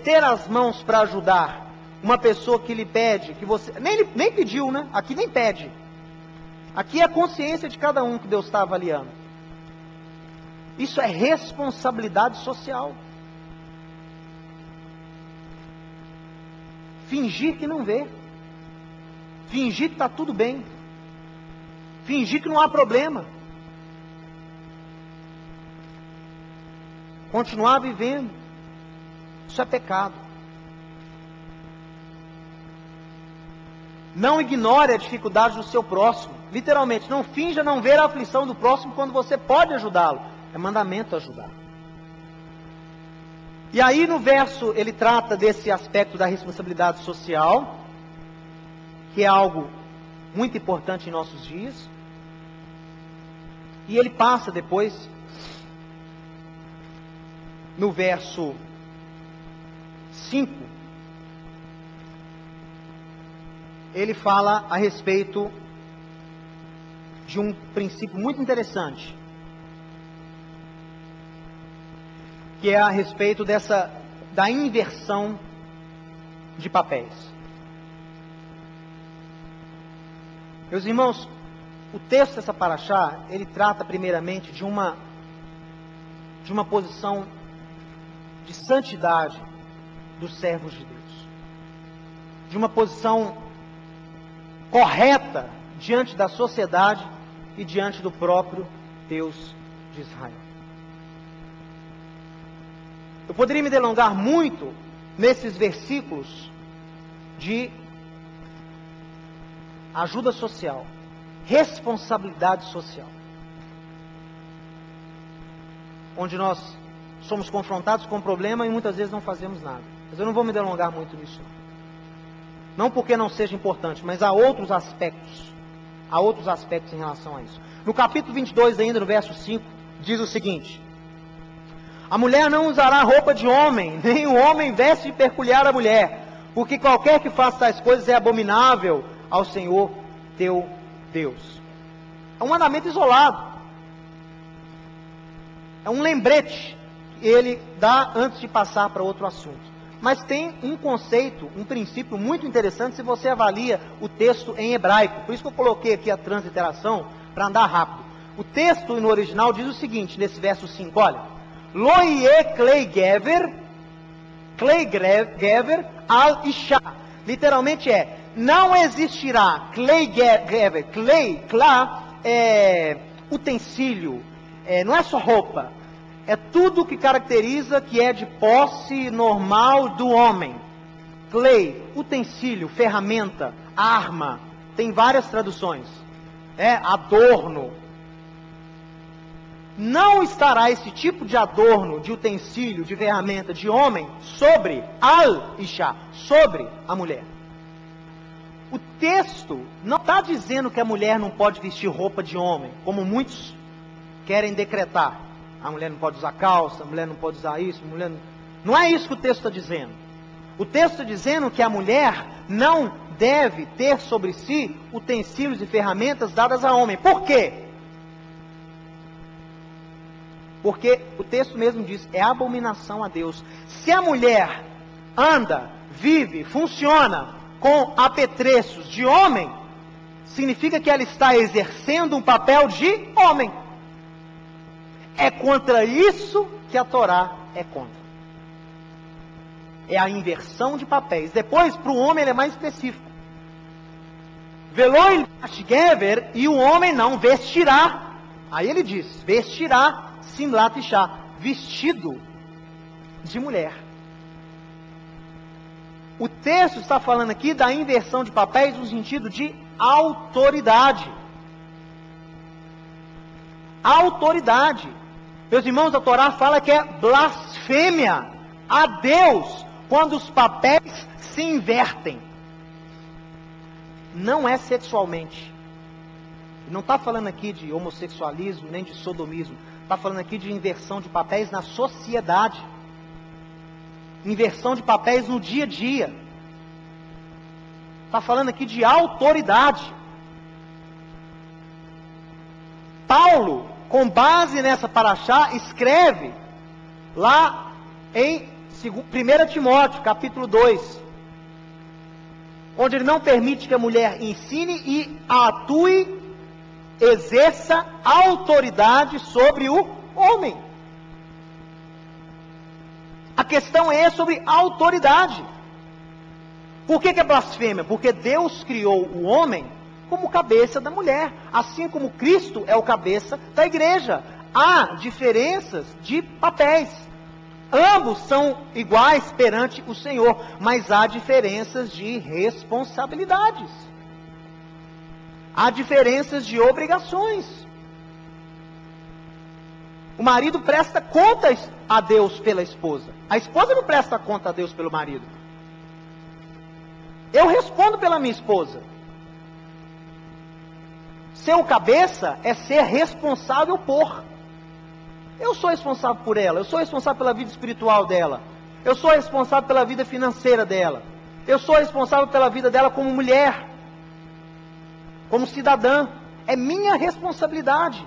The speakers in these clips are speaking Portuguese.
meter as mãos para ajudar uma pessoa que lhe pede, que você nem pediu, né? Aqui nem pede. Aqui é a consciência de cada um que Deus está avaliando. Isso é responsabilidade social. Fingir que não vê. Fingir que está tudo bem. Fingir que não há problema. Continuar vivendo. Isso é pecado. Não ignore a dificuldade do seu próximo. Literalmente, não finja não ver a aflição do próximo quando você pode ajudá-lo. É mandamento ajudar. E aí no verso ele trata desse aspecto da responsabilidade social, que é algo muito importante em nossos dias. E ele passa depois, no verso 5, ele fala a respeito de um princípio muito interessante, que é a respeito da inversão de papéis. Meus irmãos, o texto dessa paraxá, ele trata primeiramente de uma posição de santidade dos servos de Deus, de uma posição correta diante da sociedade e diante do próprio Deus de Israel. Eu poderia me delongar muito nesses versículos de ajuda social, responsabilidade social, onde nós somos confrontados com um problema e muitas vezes não fazemos nada. Mas eu não vou me delongar muito nisso. Não porque não seja importante, mas há outros aspectos em relação a isso. No capítulo 22 ainda, no verso 5, diz o seguinte: a mulher não usará roupa de homem, nem o homem veste de peculiar a mulher, porque qualquer que faça tais coisas é abominável ao Senhor teu Deus. É um mandamento isolado. É um lembrete que ele dá antes de passar para outro assunto. Mas tem um conceito, um princípio muito interessante se você avalia o texto em hebraico. Por isso que eu coloquei aqui a transliteração para andar rápido. O texto no original diz o seguinte, nesse verso 5, olha: Lo ye klei gever al isha. Literalmente é: não existirá klei gever. Klei, klá, é utensílio, não é só roupa. É tudo que caracteriza que é de posse normal do homem. Klei, utensílio, ferramenta, arma, tem várias traduções. Adorno. Não estará esse tipo de adorno, de utensílio, de ferramenta, de homem, sobre al-isha, sobre a mulher. O texto não está dizendo que a mulher não pode vestir roupa de homem, como muitos querem decretar. A mulher não pode usar calça, a mulher não pode usar isso, a mulher não... Não é isso que o texto está dizendo. O texto está dizendo que a mulher não deve ter sobre si utensílios e ferramentas dadas a homem. Por quê? Porque o texto mesmo diz, é abominação a Deus. Se a mulher anda, vive, funciona com apetrechos de homem, significa que ela está exercendo um papel de homem. É contra isso que a Torá é contra. É a inversão de papéis. Depois, para o homem, ele é mais específico. Veloi gever, e o homem não vestirá. Aí ele diz, vestirá simlat isha, vestido de mulher. O texto está falando aqui da inversão de papéis no sentido de autoridade. Autoridade. Meus irmãos, a Torá fala que é blasfêmia a Deus quando os papéis se invertem. Não é sexualmente. Não está falando aqui de homossexualismo, nem de sodomismo. Está falando aqui de inversão de papéis na sociedade. Inversão de papéis no dia a dia. Está falando aqui de autoridade. Paulo, com base nessa paraxá, escreve lá em 1 Timóteo, capítulo 2, onde ele não permite que a mulher ensine e atue, exerça autoridade sobre o homem. A questão é sobre autoridade. Por que é blasfêmia? Porque Deus criou o homem como cabeça da mulher, assim como Cristo é o cabeça da igreja. Há diferenças de papéis. Ambos são iguais perante o Senhor, mas há diferenças de responsabilidades. Há diferenças de obrigações. O marido presta contas a Deus pela esposa. A esposa não presta conta a Deus pelo marido. Eu respondo pela minha esposa. Ser o cabeça é ser responsável por. Eu sou responsável por ela, eu sou responsável pela vida espiritual dela, eu sou responsável pela vida financeira dela, eu sou responsável pela vida dela como mulher, como cidadã. É minha responsabilidade.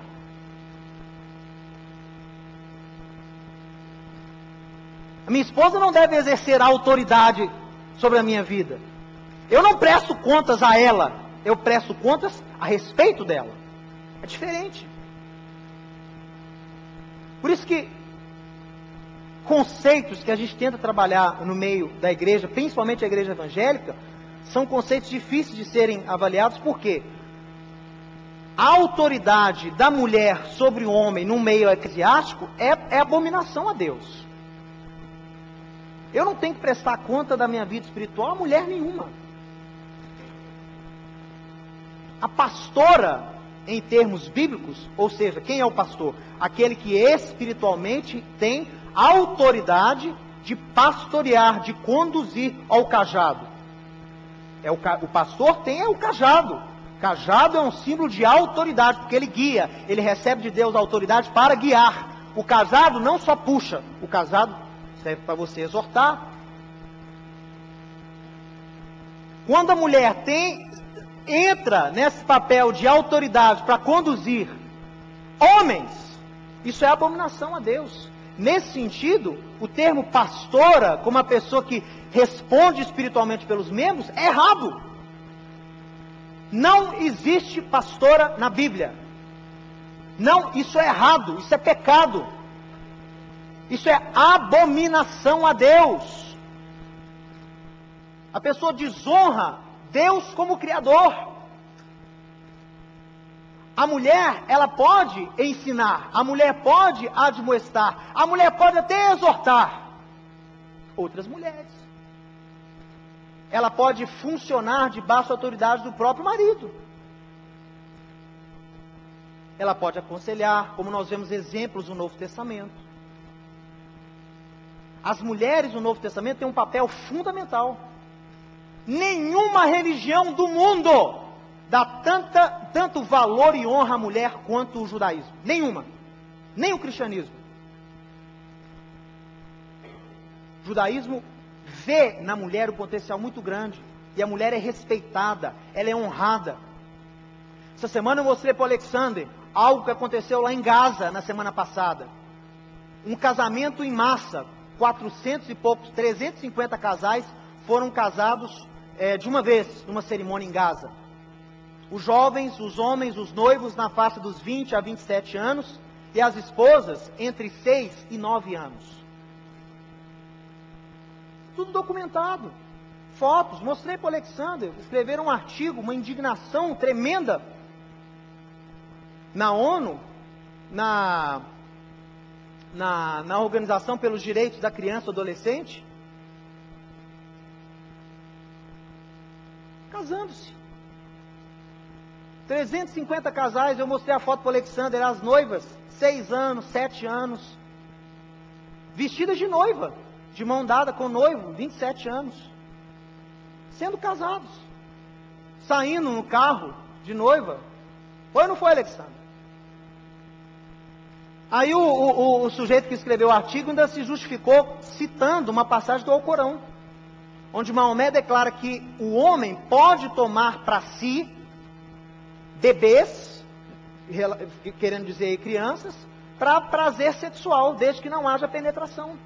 A minha esposa não deve exercer autoridade sobre a minha vida. Eu não presto contas a ela, eu presto contas a respeito dela. É diferente. Por isso que conceitos que a gente tenta trabalhar no meio da igreja, principalmente a igreja evangélica, são conceitos difíceis de serem avaliados, porque a autoridade da mulher sobre o homem no meio eclesiástico é abominação a Deus. Eu não tenho que prestar conta da minha vida espiritual a mulher nenhuma. A pastora, em termos bíblicos, ou seja, quem é o pastor? Aquele que espiritualmente tem autoridade de pastorear, de conduzir ao cajado. O pastor tem o cajado. Cajado é um símbolo de autoridade, porque ele guia, ele recebe de Deus a autoridade para guiar. O cajado não só puxa, o cajado serve para você exortar. Quando a mulher entra nesse papel de autoridade para conduzir homens, isso é abominação a Deus. Nesse sentido, o termo pastora, como a pessoa que responde espiritualmente pelos membros, é errado. Não existe pastora na Bíblia. Não, isso é errado, isso é pecado. Isso é abominação a Deus. A pessoa desonra Deus como Criador. A mulher, ela pode ensinar, a mulher pode admoestar, a mulher pode até exortar outras mulheres. Ela pode funcionar debaixo da autoridade do próprio marido. Ela pode aconselhar, como nós vemos exemplos no Novo Testamento. As mulheres no Novo Testamento têm um papel fundamental. Nenhuma religião do mundo dá tanto valor e honra à mulher quanto o judaísmo. Nenhuma. Nem o cristianismo. O judaísmo vê na mulher um potencial muito grande. E a mulher é respeitada, ela é honrada. Essa semana eu mostrei para o Alexander algo que aconteceu lá em Gaza na semana passada. Um casamento em massa. 400 e poucos, 350 casais foram casados de uma vez, numa cerimônia em Gaza. Os jovens, os homens, os noivos na faixa dos 20 a 27 anos, e as esposas entre 6 e 9 anos. Tudo documentado. Fotos, mostrei para o Alexander, escreveram um artigo, uma indignação tremenda na ONU, na Organização pelos Direitos da Criança e do Adolescente, casando-se. 350 casais, eu mostrei a foto para o Alexander, as noivas, 6 anos, 7 anos, vestidas de noiva, de mão dada com o noivo, 27 anos, sendo casados, saindo no carro de noiva. Foi ou não foi, Alexander? Aí o sujeito que escreveu o artigo ainda se justificou citando uma passagem do Alcorão, onde Maomé declara que o homem pode tomar para si bebês, querendo dizer crianças, para prazer sexual, desde que não haja penetração.